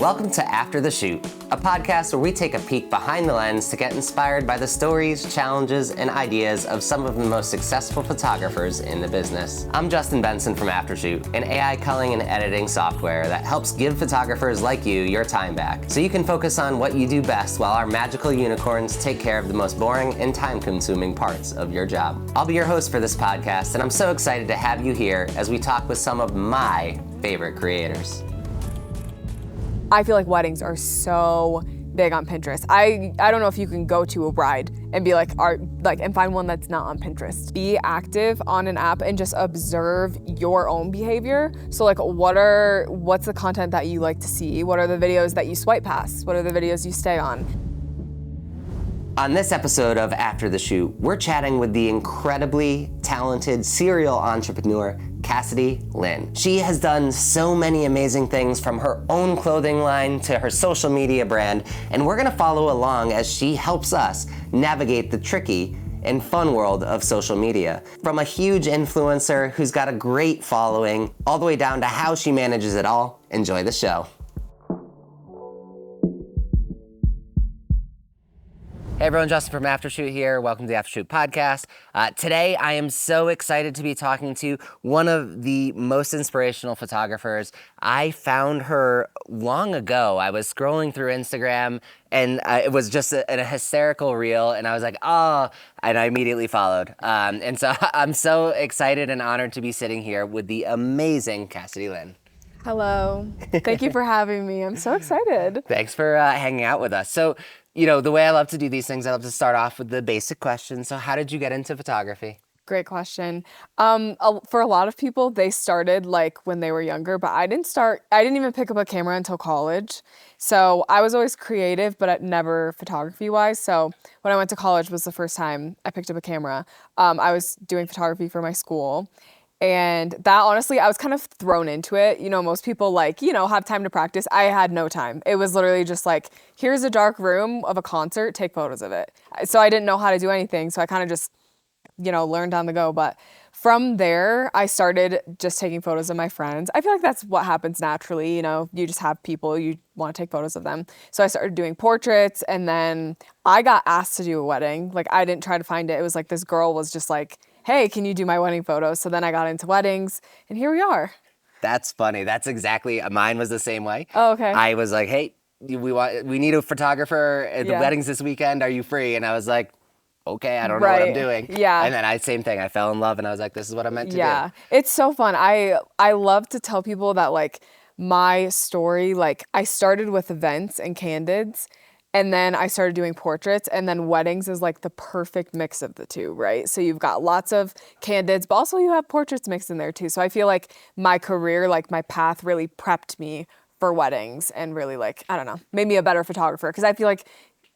Welcome to After the Shoot, a podcast where we take a peek behind the lens to get inspired by the stories, challenges, and ideas of some of the most successful photographers in the business. I'm Justin Benson from Aftershoot, an AI culling and editing software that helps give photographers like you your time back, so you can focus on what you do best while our magical unicorns take care of the most boring and time-consuming parts of your job. I'll be your host for this podcast, and I'm so excited to have you here as we talk with some of my favorite creators. I feel like weddings are so big on Pinterest. I don't know if you can go to a bride and be and find one that's not on Pinterest. Be active on an app and just observe your own behavior. So what's the content that you like to see? What are the videos that you swipe past? What are the videos you stay on? On this episode of After the Shoot, we're chatting with the incredibly talented serial entrepreneur, Cassidy Lynne. She has done so many amazing things, from her own clothing line to her social media brand, and we're gonna follow along as she helps us navigate the tricky and fun world of social media. From a huge influencer who's got a great following, all the way down to how she manages it all. Enjoy the show. Hey everyone, Justin from Aftershoot here. Welcome to the Aftershoot podcast. Today I am so excited to be talking to one of the most inspirational photographers. I found her long ago. I was scrolling through Instagram and it was just a hysterical reel, and I was like, oh, and I immediately followed. And so I'm so excited and honored to be sitting here with the amazing Cassidy Lynne. Hello. Thank you for having me. I'm so excited. Thanks for hanging out with us. So, you know, the way I love to do these things, I love to start off with the basic question. So how did you get into photography? Great question. For a lot of people, they started when they were younger, but I didn't even pick up a camera until college. So I was always creative, but never photography wise. So when I went to college was the first time I picked up a camera. I was doing photography for my school. And that, honestly, I was kind of thrown into it. You know, most people have time to practice. I had no time. It was literally just here's a dark room of a concert, take photos of it. So I didn't know how to do anything. So I kind of just, learned on the go. But from there, I started just taking photos of my friends. I feel like that's what happens naturally. You just have people, you want to take photos of them. So I started doing portraits, and then I got asked to do a wedding. I didn't try to find it. It was this girl was just hey, can you do my wedding photos? So then I got into weddings, and here we are. That's funny. That's exactly, mine was the same way. Oh, okay. I was like, hey, we need a photographer at the weddings this weekend. Are you free? And I was like, okay, I don't know what I'm doing. Yeah. And then same thing. I fell in love, and I was like, this is what I'm meant to do. Yeah, it's so fun. I love to tell people that my story, I started with events and candids, and then I started doing portraits, and then weddings is the perfect mix of the two, right? So you've got lots of candids, but also you have portraits mixed in there too. So I feel like my career, my path really prepped me for weddings and really made me a better photographer, because I feel like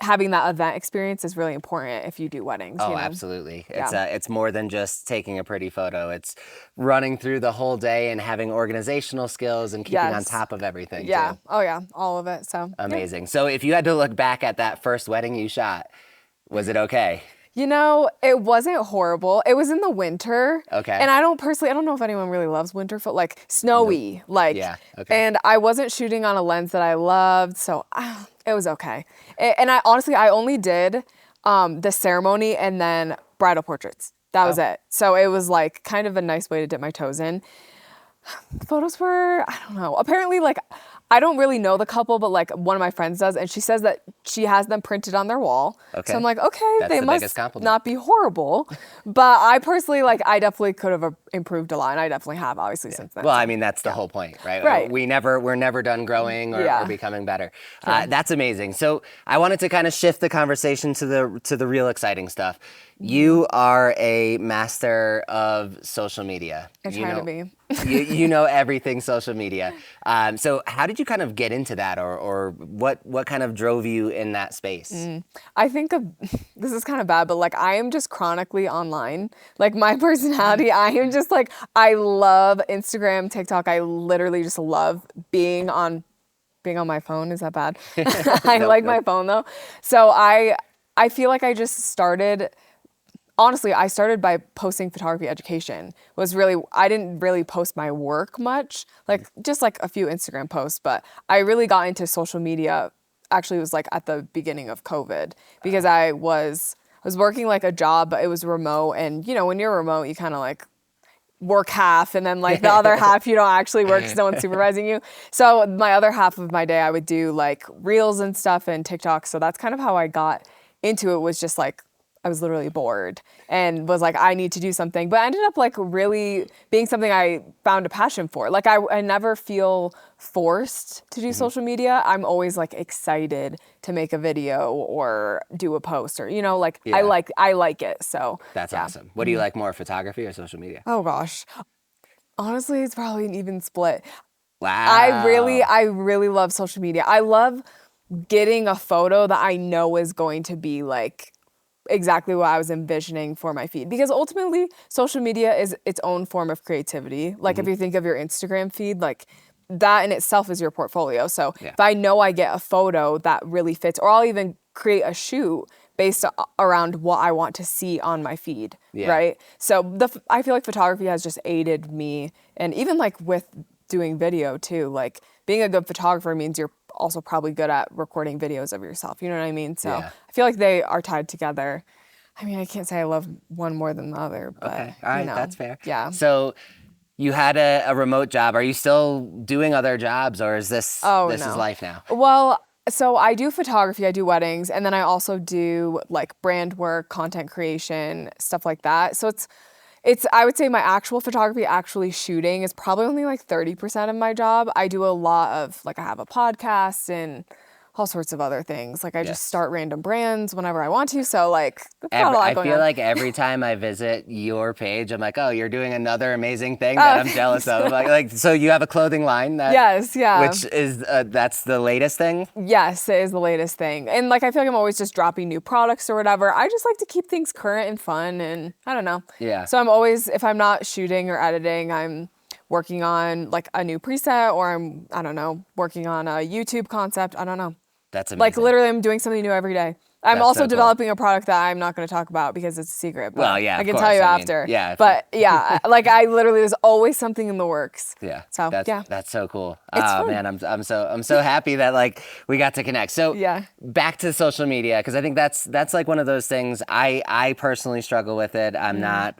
having that event experience is really important if you do weddings. Oh, absolutely. It's more than just taking a pretty photo. It's running through the whole day and having organizational skills and keeping on top of everything. Yeah. Too. Oh yeah. All of it. So amazing. Yeah. So if you had to look back at that first wedding you shot, was it okay? It wasn't horrible. It was in the winter. Okay. And I don't know if anyone really loves winter, but snowy, Yeah. Okay. And I wasn't shooting on a lens that I loved, so it was okay. And I honestly, I only did the ceremony and then bridal portraits. That was it. So it was kind of a nice way to dip my toes in. The photos were, I don't know. Apparently, I don't really know the couple, but one of my friends does, and she says that she has them printed on their wall. Okay. So I'm okay, that's they must not be horrible. But I personally, I definitely could have improved a lot, and I definitely have, obviously, since then. Well, I mean, that's the whole point, right? Right. We're never done growing or becoming better. That's amazing. So I wanted to kind of shift the conversation to the real exciting stuff. You are a master of social media. I try to be. you know everything social media. So how did you kind of get into that, or what kind of drove you in that space? I think this is kind of bad, but I am just chronically online. My personality, I am just I love Instagram, TikTok. I literally just love being on my phone. Is that bad? I like my phone though. So I feel like I just started honestly, I started by posting photography education. I didn't really post my work much, like just like a few Instagram posts, but I really got into social media. Actually, it was like at the beginning of COVID because I was working like a job, but it was remote. And you know, when you're remote, you kind of like work half and then like the other half you don't actually work because no one's supervising you. So my other half of my day I would do like reels and stuff and TikTok. So that's kind of how I got into it, was just like I was literally bored and was like, I need to do something. But I ended up like really being something I found a passion for. Like I never feel forced to do social media. I'm always like excited to make a video or do a post, or you know, like I like it. So That's awesome. What do you like more, photography or social media? Oh gosh. Honestly, it's probably an even split. Wow. I really love social media. I love getting a photo that I know is going to be like exactly what I was envisioning for my feed. Because ultimately, social media is its own form of creativity. Like if you think of your Instagram feed, like that in itself is your portfolio. So if I know I get a photo that really fits, or I'll even create a shoot based around what I want to see on my feed, right? So I feel like photography has just aided me, and even like with doing video too, like being a good photographer means you're also probably good at recording videos of yourself. You know what I mean? So I feel like they are tied together. I mean, I can't say I love one more than the other, but okay, all right, you know, that's fair. Yeah. So you had a remote job. Are you still doing other jobs, or is this is life now? Well, so I do photography, I do weddings, and then I also do like brand work, content creation, stuff like that. So it's I would say my actual photography, actually shooting, is probably only like 30% of my job. I do a lot of like I have a podcast and all sorts of other things. Like I just start random brands whenever I want to. So like that's not a lot going on. I feel like every time I visit your page, I'm like, oh, you're doing another amazing thing that I'm jealous of. Like, so you have a clothing line that which is that's the latest thing? Yes, it is the latest thing. And like I feel like I'm always just dropping new products or whatever. I just like to keep things current and fun, and I don't know. Yeah. So I'm always, if I'm not shooting or editing, I'm working on like a new preset, or I don't know, working on a YouTube concept. I don't know. That's amazing. Like literally I'm doing something new every day. I'm also developing a product that I'm not going to talk about because it's a secret. But well, yeah, I can tell you after. Yeah. But yeah, like I literally, there's always something in the works. Yeah. So that's so cool. It's oh fun. Man, I'm so happy that like we got to connect. So back to social media, because I think that's like one of those things I personally struggle with it. I'm not.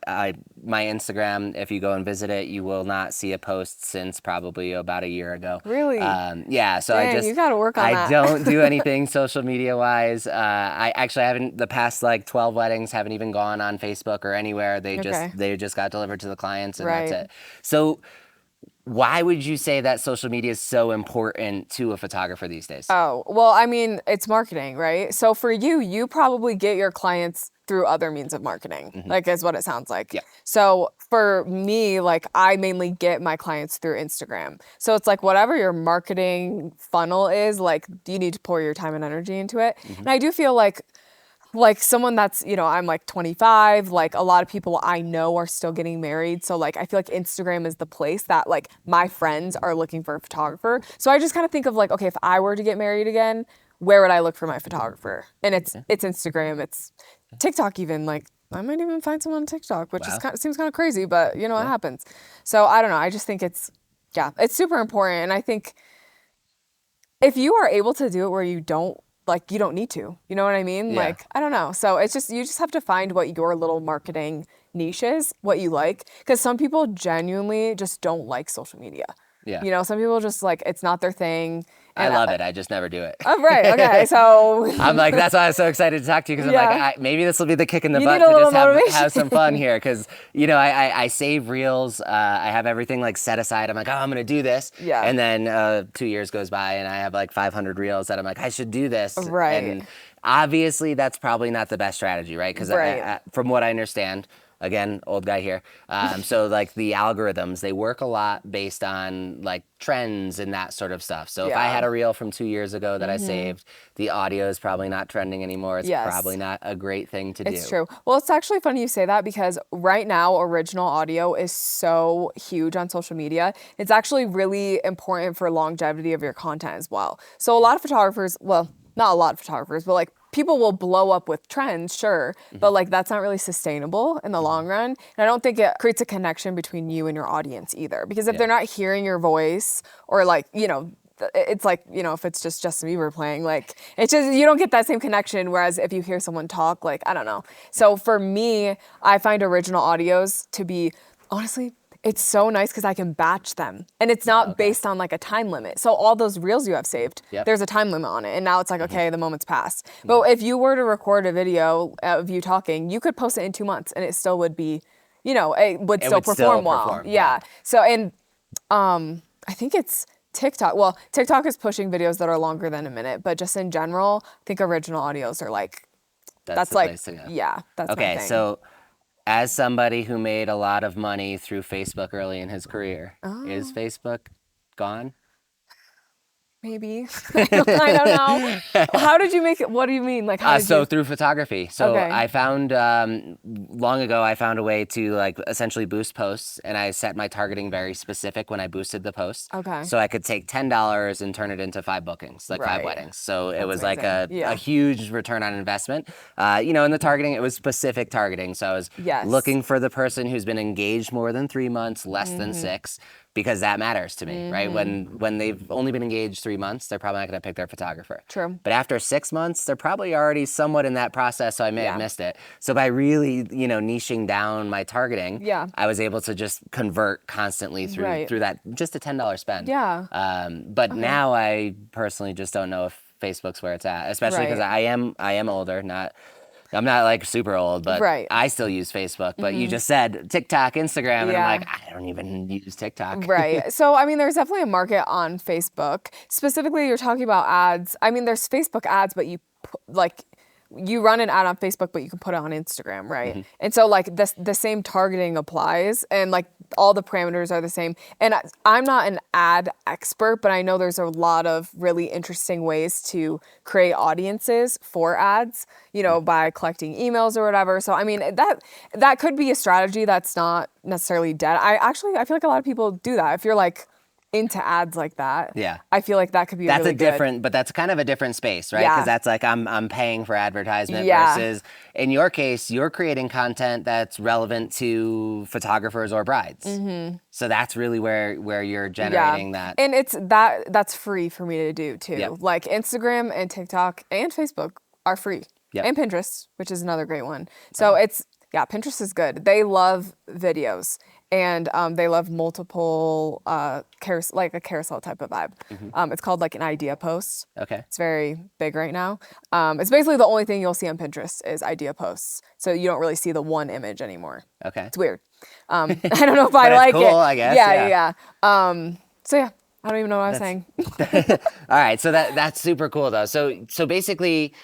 My Instagram, if you go and visit it, you will not see a post since probably about a year ago. Really? Yeah. So Dang, you gotta work on that. I don't do anything social media wise. I actually haven't, the past like 12 weddings haven't even gone on Facebook or anywhere. They just got delivered to the clients, and that's it. So why would you say that social media is so important to a photographer these days? Oh, well, I mean, it's marketing, right? So for you probably get your clients through other means of marketing, like is what it sounds like. Yeah. So for me, like I mainly get my clients through Instagram. So it's like whatever your marketing funnel is, like you need to pour your time and energy into it. And I do feel like someone that's, you know, I'm like 25, like a lot of people I know are still getting married. So like, I feel like Instagram is the place that like my friends are looking for a photographer. So I just kind of think of like, okay, if I were to get married again, where would I look for my photographer? And it's Instagram, it's TikTok even, like I might even find someone on TikTok, which seems kind of crazy, but you know, it happens. So I don't know. I just think it's super important. And I think if you are able to do it where you don't need to, you know what I mean? Yeah. Like, I don't know. So it's just, you just have to find what your little marketing niche is, what you like. Because some people genuinely just don't like social media. Yeah. You know, some people just like, it's not their thing. And I love it. I just never do it. Oh, right. Okay. So I'm like, that's why I was so excited to talk to you, because I'm like, maybe this will be the kick in the butt need a to little just have some fun here. Because, you know, I save reels. I have everything like set aside. I'm like, oh, I'm going to do this. Yeah. And then 2 years goes by and I have like 500 reels that I'm like, I should do this. Right. And obviously that's probably not the best strategy, right? Because from what I understand, again, old guy here. So like the algorithms, they work a lot based on like trends and that sort of stuff. So if I had a reel from 2 years ago that I saved, the audio is probably not trending anymore. It's probably not a great thing to do. It's true. Well, it's actually funny you say that, because right now original audio is so huge on social media. It's actually really important for longevity of your content as well. So a lot of photographers, well, not a lot of photographers, but like people will blow up with trends, sure, but like that's not really sustainable in the long run. And I don't think it creates a connection between you and your audience either, because if they're not hearing your voice, or like, you know, it's like, you know, if it's just Justin Bieber playing, like, it's just, you don't get that same connection. Whereas if you hear someone talk, like, I don't know. So for me, I find original audios to be, honestly, it's so nice because I can batch them, and it's not based on like a time limit. So all those reels you have saved, there's a time limit on it, and now it's like, okay, the moment's passed. But if you were to record a video of you talking, you could post it in 2 months and it still would be, you know, it would still perform well. Yeah. So, and I think it's TikTok. Well, TikTok is pushing videos that are longer than a minute, but just in general, I think original audios are like, that's like, yeah, that's okay. My thing. So as somebody who made a lot of money through Facebook early in his career, is Facebook gone? Maybe. I don't know. How did you make it? What do you mean? Like, how did so you... through photography. So I found, long ago, I found a way to like essentially boost posts, and I set my targeting very specific when I boosted the posts. Okay. So I could take $10 and turn it into 5 bookings, like 5 weddings. So it was like a huge return on investment. You know, in the targeting, it was specific targeting. So I was looking for the person who's been engaged more than 3 months, less than 6. Because that matters to me, right? When they've only been engaged 3 months, they're probably not going to pick their photographer. True. But after 6 months, they're probably already somewhat in that process, so I may have missed it. So by really, you know, niching down my targeting, I was able to just convert constantly through that, just a $10 spend. Yeah. But now I personally just don't know if Facebook's where it's at, especially because I am older, I'm not like super old, but I still use Facebook. But you just said TikTok, Instagram, and I'm like, I don't even use TikTok. Right. So, I mean, there's definitely a market on Facebook. Specifically, you're talking about ads. I mean, there's Facebook ads, but you run an ad on Facebook, but you can put it on Instagram, right? And so like the same targeting applies, and like all the parameters are the same. And I'm not an ad expert, but I know there's a lot of really interesting ways to create audiences for ads, you know, by collecting emails or whatever. So I mean, that could be a strategy that's not necessarily dead. I feel like a lot of people do that. If you're like into ads like that, I feel like that could be really good. But that's kind of a different space, right? Because that's like I'm paying for advertisement versus, in your case, you're creating content that's relevant to photographers or brides. So that's really where you're generating that. And that's free for me to do too. Like Instagram and TikTok and Facebook are free, and Pinterest, which is another great one. So Pinterest is good. They love videos. And they love multiple like a carousel type of vibe. It's called like an idea post. Okay. It's very big right now. It's basically the only thing you'll see on Pinterest is idea posts. So you don't really see the one image anymore. Okay. It's weird. I don't know if I like cool, it. I guess. Yeah. So yeah, I don't even know what I was saying. All right. So that's super cool though. So basically,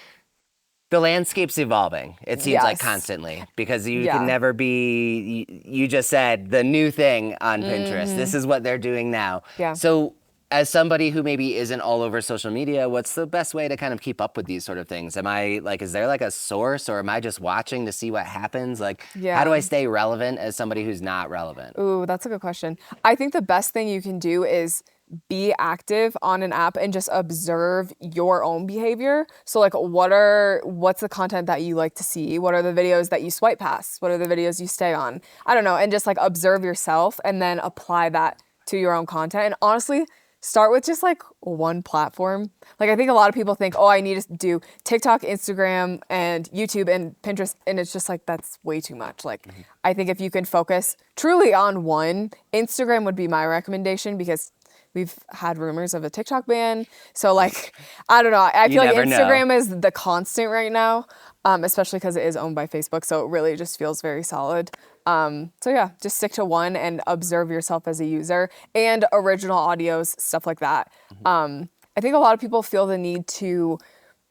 the landscape's evolving, it seems like constantly, because you can never be, you just said, the new thing on Pinterest. This is what they're doing now. Yeah. So as somebody who maybe isn't all over social media, what's the best way to kind of keep up with these sort of things? Am I like, is there like a source, or am I just watching to see what happens? Like, how do I stay relevant as somebody who's not relevant? Ooh, that's a good question. I think the best thing you can do is be active on an app and just observe your own behavior. So like, what's the content that you like to see? What are the videos that you swipe past? What are the videos you stay on? I don't know. And just like observe yourself and then apply that to your own content. And honestly, start with just like one platform. Like I think a lot of people think, I need to do TikTok, Instagram, and YouTube and Pinterest. And it's just like, that's way too much. Like I think if you can focus truly on one, Instagram would be my recommendation, because we've had rumors of a TikTok ban. So like, I don't know. I feel like Instagram is the constant right now, especially because it is owned by Facebook. So it really just feels very solid. So yeah, just stick to one and observe yourself as a user, and original audios, stuff like that. I think a lot of people feel the need to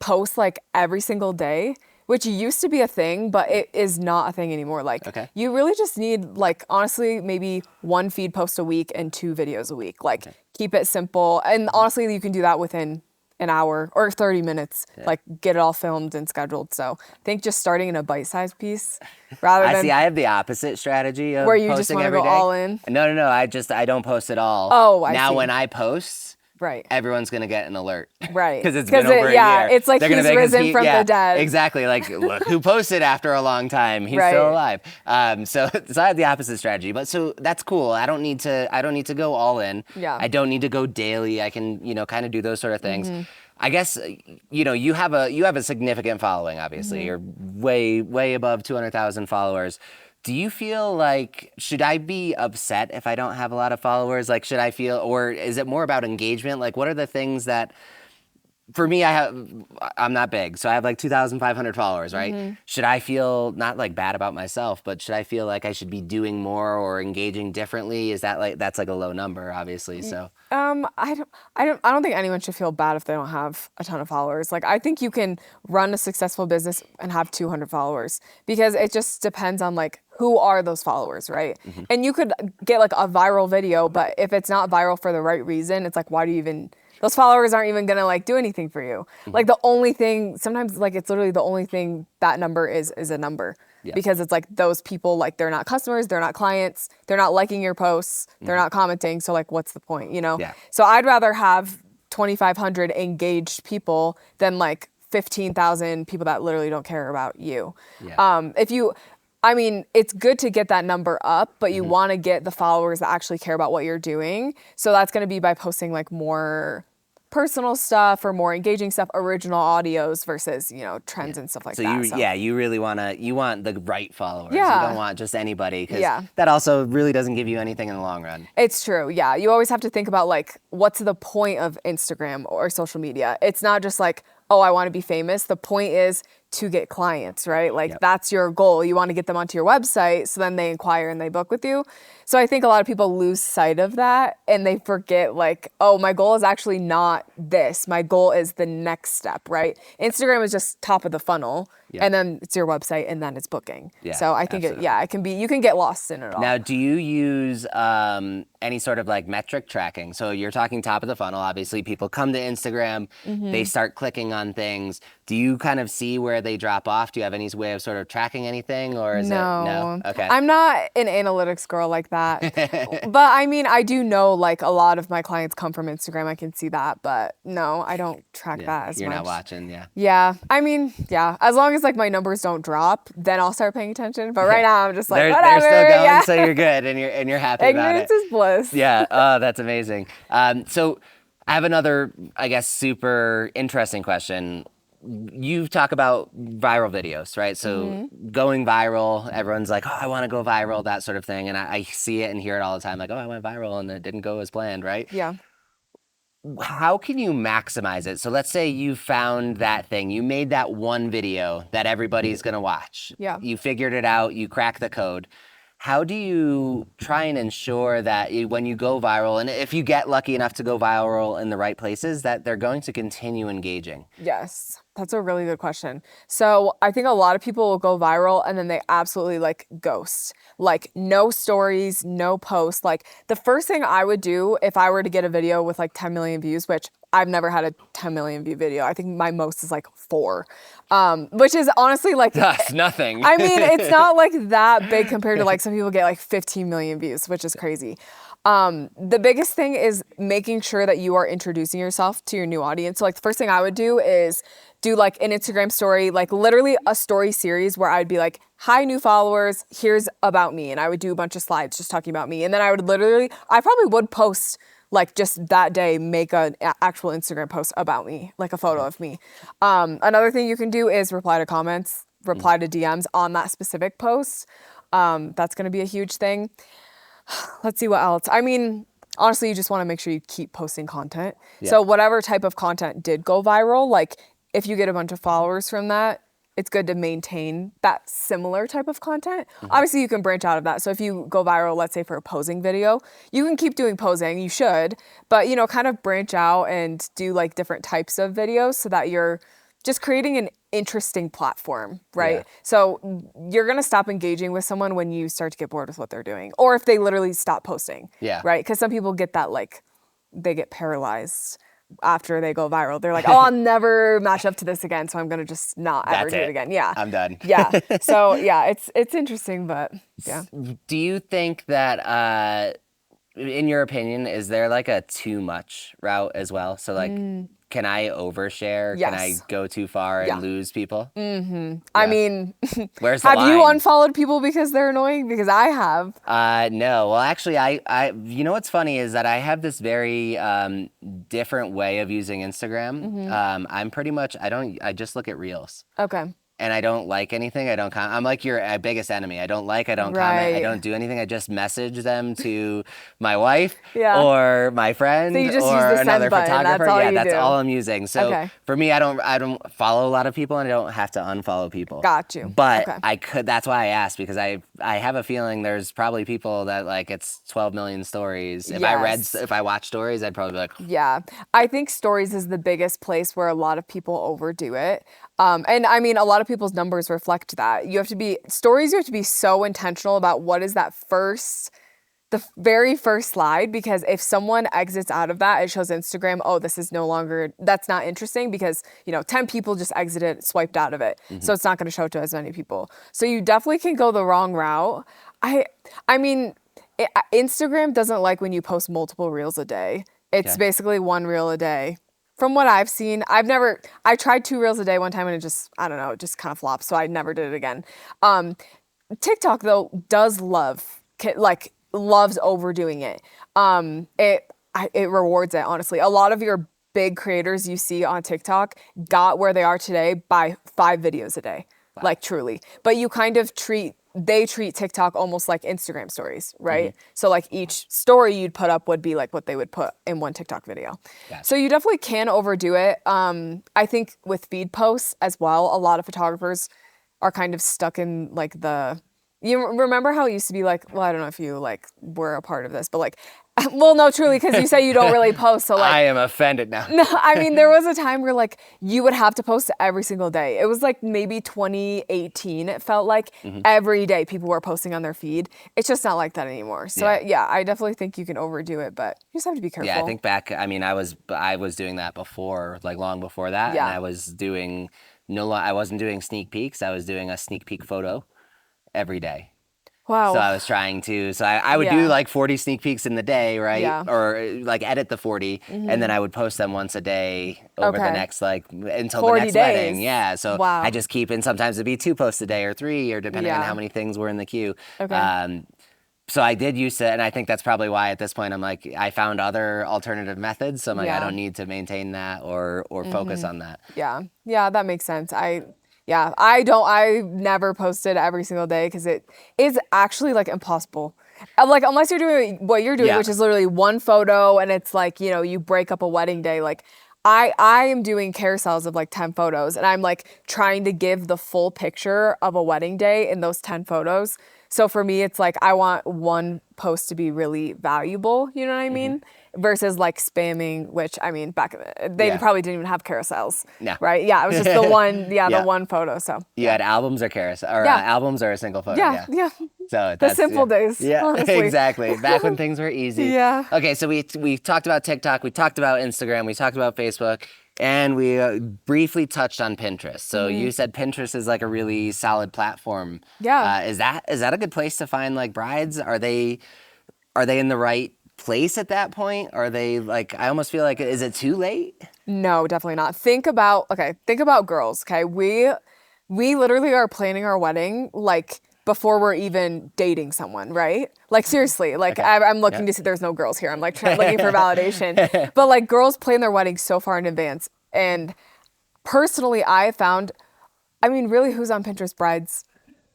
post like every single day, which used to be a thing, but it is not a thing anymore. Like you really just need, like, honestly, maybe 1 feed post a week and 2 videos a week. Like keep it simple. And honestly, you can do that within an hour or 30 minutes, like get it all filmed and scheduled. So I think just starting in a bite-sized piece rather than... I have the opposite strategy of where you posting just want to every go day. all in. No, I don't post at all. Now when I post, Right. everyone's going to get an alert. Right. Because it's been over a year. It's like They're gonna he's make risen from the dead. Exactly. Like, look who posted after a long time. He's still alive. So I have the opposite strategy. But so that's cool. I don't need to go all in. Yeah. I don't need to go daily. I can, kind of do those sort of things. I guess, you have a significant following, obviously. You're way above 200,000 followers. Do you feel like, should I be upset if I don't have a lot of followers? Like, should I feel, or is it more about engagement? Like, what are the things that, for me, I'm not big, so I have like 2,500 followers, right? Should I feel not like bad about myself, but should I feel like I should be doing more or engaging differently? Is that like, that's like a low number, obviously, so. I don't think anyone should feel bad if they don't have a ton of followers. Like, I think you can run a successful business and have 200 followers because it just depends on like who are those followers, right? And you could get like a viral video, but if it's not viral for the right reason, it's like, why do you even, those followers aren't even gonna like do anything for you. Like the only thing, sometimes like it's literally the only thing that number is a number. Because it's like those people, like they're not customers, they're not clients, they're not liking your posts, they're not commenting. So like, what's the point, Yeah. So I'd rather have 2,500 engaged people than like 15,000 people that literally don't care about you. It's good to get that number up, but you want to get the followers that actually care about what you're doing. So that's going to be by posting like more personal stuff or more engaging stuff, original audios versus, trends and stuff like that. So you really want the right followers. Yeah. You don't want just anybody because that also really doesn't give you anything in the long run. It's true. Yeah. You always have to think about like, what's the point of Instagram or social media? It's not just like, oh, I want to be famous. The point is to get clients, right? Like that's your goal. You want to get them onto your website so then they inquire and they book with you. So I think a lot of people lose sight of that and they forget like, oh, my goal is actually not this. My goal is the next step, right? Instagram is just top of the funnel and then it's your website and then it's booking. So I think it can be, you can get lost in it all. Now, do you use any sort of like metric tracking? So you're talking top of the funnel. Obviously people come to Instagram, they start clicking on things. Do you kind of see where they drop off? Do you have any way of sort of tracking anything or is no? Okay. I'm not an analytics girl like that. But I do know like a lot of my clients come from Instagram. I can see that, but no, I don't track that as much. You're not watching, Yeah. As long as like my numbers don't drop, then I'll start paying attention. But right now I'm just like, whatever. They're still going, so you're good and you're happy about it. Ignorance is bliss. Yeah. Oh, that's amazing. So I have another, I guess, super interesting question. You talk about viral videos, right? So going viral, everyone's like, oh, I want to go viral, that sort of thing. And I see it and hear it all the time, like, oh, I went viral and it didn't go as planned, right? Yeah. How can you maximize it? So let's say you found that thing, you made that one video that everybody's going to watch. Yeah. You figured it out, you cracked the code. How do you try and ensure that when you go viral, and if you get lucky enough to go viral in the right places, that they're going to continue engaging? Yes, that's a really good question. So I think a lot of people will go viral and then they absolutely like ghost. Like no stories, no posts. Like the first thing I would do if I were to get a video with like 10 million views, which I've never had a 10 million view video. I think my most is like 4, which is honestly like that's nothing. It's not like that big compared to like some people get like 15 million views, which is crazy. The biggest thing is making sure that you are introducing yourself to your new audience. So like the first thing I would do is do like an Instagram story, like literally a story series where I'd be like, hi, new followers, here's about me. And I would do a bunch of slides just talking about me. And then I probably would post like just that day, make an actual Instagram post about me, like a photo of me. Another thing you can do is reply to comments, reply to DMs on that specific post. That's going to be a huge thing. Let's see what else. Honestly, you just want to make sure you keep posting content. Yeah. So whatever type of content did go viral, like if you get a bunch of followers from that, it's good to maintain that similar type of content. Obviously, you can branch out of that. So if you go viral, let's say for a posing video, you can keep doing posing, you should, but kind of branch out and do like different types of videos so that you're just creating an interesting platform, right? Yeah. So you're gonna stop engaging with someone when you start to get bored with what they're doing, or if they literally stop posting, right? Because some people get that, like, they get paralyzed after they go viral. They're like, oh, I'll never match up to this again, so I'm gonna just not ever do it again. Yeah, I'm done. Yeah. So yeah, it's interesting, but yeah. Do you think that in your opinion, is there like a too much route as well? So like, can I overshare? Can I Yes. go too far and Yeah. lose people? I mean, Where's the have you line? unfollowed people because they're annoying? Because I have. No. Well, actually, you know what's funny is that I have this very different way of using Instagram. I'm pretty much, I just look at reels. Okay. And I don't like anything. I don't comment. I'm like your biggest enemy. I don't like, I don't comment, I Right. don't do anything. I just message them to my wife Yeah. or my friend So you just or use the send another button. photographer. That's all Yeah, you that's do. all I'm using. So Okay. for me, I don't follow a lot of people and I don't have to unfollow people. Got you. But Okay. I could, that's why I asked, because I have a feeling there's probably people that like it's 12 million stories. Yes. If I watch stories, I'd probably be like, Yeah, I think stories is the biggest place where a lot of people overdo it. And I mean, a lot of people's numbers reflect that. You have to be so intentional about what is the very first slide, because if someone exits out of that, it shows Instagram, oh, that's not interesting because, 10 people just exited, swiped out of it. So it's not going to show to as many people. So you definitely can go the wrong route. I mean, Instagram doesn't like when you post multiple reels a day. It's Okay. basically one reel a day. From what I've seen, I tried 2 reels a day one time and it just kind of flopped. So I never did it again. TikTok though does loves overdoing it. It rewards it, honestly. A lot of your big creators you see on TikTok got where they are today by 5 videos a day. Wow. Like truly. But you kind of they treat TikTok almost like Instagram stories, right? So like each story you'd put up would be like what they would put in one TikTok video. Gotcha. So you definitely can overdo it. I think with feed posts as well, a lot of photographers are kind of stuck in like you remember how it used to be like, well, I don't know if you like were a part of this, but like, well, no, truly, because you say you don't really post. So like, I am offended now. no, I mean, there was a time where like you would have to post every single day. It was like maybe 2018. It felt like every day people were posting on their feed. It's just not like that anymore. So I definitely think you can overdo it, but you just have to be careful. Yeah, I think back, I mean, I was doing that before, like long before that. Yeah. And I was doing, I wasn't doing sneak peeks. I was doing a sneak peek photo every day. Wow. So I was trying to, I would do like 40 sneak peeks in the day, right? Yeah. Or like edit the 40 and then I would post them once a day over the next until the next days. wedding. Yeah. So Wow. I just keep, and sometimes it'd be 2 posts a day or 3 or depending on how many things were in the queue. Okay. So I did use it, and I think that's probably why at this point I'm like, I found other alternative methods, so I'm like, I don't need to maintain that or focus on that. Yeah. Yeah, that makes sense. I never posted every single day because it is actually like impossible. Like unless you're doing what you're doing, which is literally one photo and it's like, you break up a wedding day. Like I am doing carousels of like 10 photos and I'm like trying to give the full picture of a wedding day in those 10 photos. So for me, it's like I want one post to be really valuable, you know what I mean? Versus like spamming, which I mean, back they probably didn't even have carousels, right? Yeah, it was just the one, the one photo. So you had albums or carousel, or albums or a single photo. Yeah. So the simple days. Yeah, honestly. exactly. Back when things were easy. Yeah. Okay, so we talked about TikTok, we talked about Instagram, we talked about Facebook. And we briefly touched on Pinterest. So you said Pinterest is like a really solid platform. Yeah. Is that a good place to find like brides? Are they in the right place at that point? Are they like, I almost feel like, is it too late? No, definitely not. Think about girls, okay? We literally are planning our wedding like before we're even dating someone, right? Like seriously, like I'm looking to see there's no girls here. I'm like looking for validation. But like girls plan their wedding so far in advance. And personally, I found, I mean, really who's on Pinterest brides?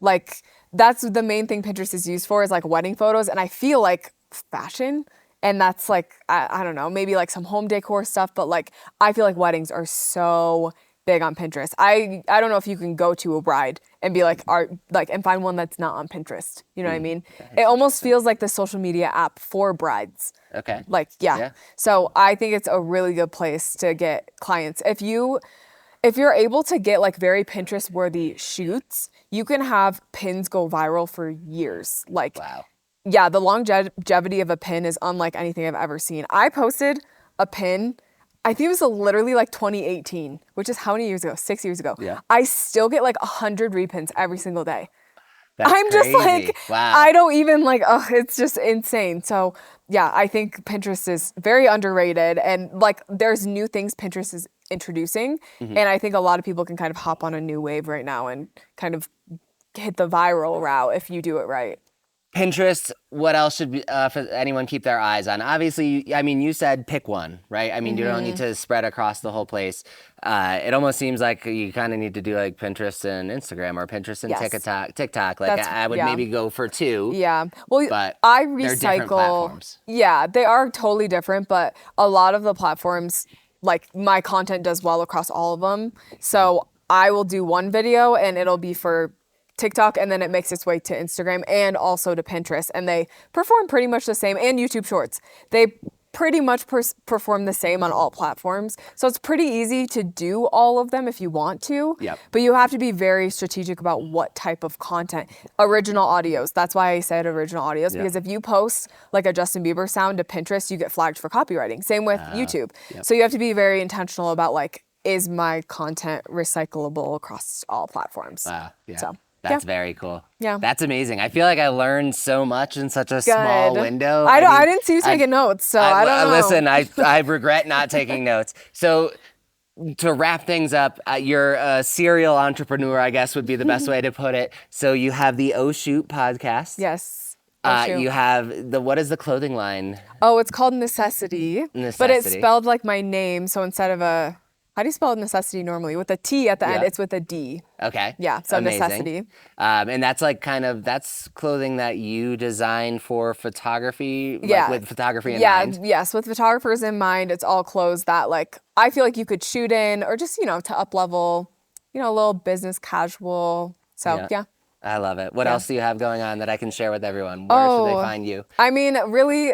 Like that's the main thing Pinterest is used for is like wedding photos. And I feel like fashion. And that's like, I don't know, maybe like some home decor stuff. But like, I feel like weddings are so big on Pinterest. I don't know if you can go to a bride and be like, and find one that's not on Pinterest. You know what I mean? It almost feels like the social media app for brides. Okay. Like, yeah. So I think it's a really good place to get clients. If you're able to get like very Pinterest worthy shoots, you can have pins go viral for years. Like, wow. Yeah, the longevity of a pin is unlike anything I've ever seen. I posted a pin, I think it was literally like 2018, which is how many years ago? 6 years ago. Yeah. I still get like 100 repins every single day. I'm just crazy. like, Wow. I don't even like, oh, it's just insane. So yeah, I think Pinterest is very underrated, and like there's new things Pinterest is introducing. And I think a lot of people can kind of hop on a new wave right now and kind of hit the viral route if you do it right. Pinterest, what else should be, for anyone keep their eyes on? Obviously, I mean, you said pick one, right? I mean, you don't need to spread across the whole place. It almost seems like you kind of need to do like Pinterest and Instagram, or Pinterest and Yes. TikTok. Like I would maybe go for two. Yeah. Well, But I they're different recycle. platforms. Yeah, they are totally different, but a lot of the platforms, like my content does well across all of them. So I will do one video and it'll be for TikTok, and then it makes its way to Instagram and also to Pinterest, and they perform pretty much the same, and YouTube Shorts. They pretty much perform the same on all platforms. So it's pretty easy to do all of them if you want to. Yep. But you have to be very strategic about what type of content. Original audios. That's why I said original audios, because if you post like a Justin Bieber sound to Pinterest, you get flagged for copywriting. Same with YouTube. So you have to be very intentional about like, is my content recyclable across all platforms? Yeah. So. That's very cool. Yeah. That's amazing. I feel like I learned so much in such a small window. I didn't see you taking notes, so I don't know. Listen, I regret not taking notes. So to wrap things up, you're a serial entrepreneur, I guess would be the best way to put it. So you have the Overdoing podcast. Yes. You have what is the clothing line? Oh, it's called Necessity. But it's spelled like my name, so instead of a... How do you spell necessity normally? With a T at the end, it's with a D. Okay. Yeah, so amazing. Necessity. And that's like that's clothing that you design for photography, Yeah. like with photography in mind? Yes, with photographers in mind. It's all clothes that like, I feel like you could shoot in, or just, to up level, a little business casual. So, yeah. I love it. What else do you have going on that I can share with everyone? Where should they find you? I mean, really,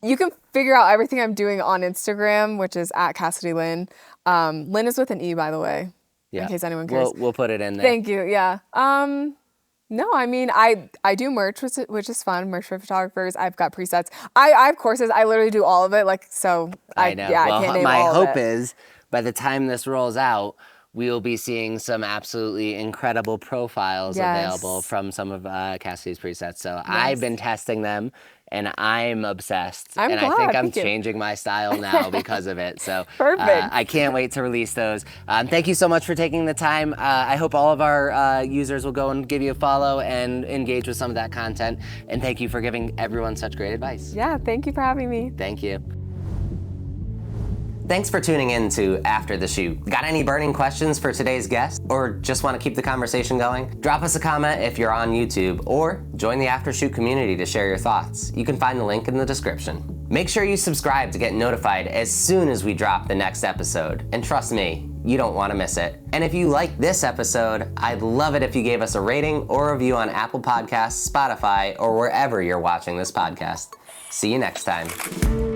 you can figure out everything I'm doing on Instagram, which is at Cassidy Lynne. Lynne is with an E, by the way, in case anyone cares. We'll put it in there. Thank you. Yeah. No, I mean, I do merch, which is fun. Merch for photographers. I've got presets. I have courses. I literally do all of it. Like, so I know. Yeah, I can't name my all hope of it. is by the time this rolls out, we'll be seeing some absolutely incredible profiles available from some of Cassidy's presets. So I've been testing them, and I'm obsessed. I'm and glad. I think I'm Thank you. changing my style now because of it. So Perfect. I can't wait to release those. Thank you so much for taking the time. I hope all of our users will go and give you a follow and engage with some of that content. And thank you for giving everyone such great advice. Yeah, thank you for having me. Thank you. Thanks for tuning in to After the Shoot. Got any burning questions for today's guest? Or just want to keep the conversation going? Drop us a comment if you're on YouTube, or join the Aftershoot community to share your thoughts. You can find the link in the description. Make sure you subscribe to get notified as soon as we drop the next episode. And trust me, you don't want to miss it. And if you like this episode, I'd love it if you gave us a rating or a review on Apple Podcasts, Spotify, or wherever you're watching this podcast. See you next time.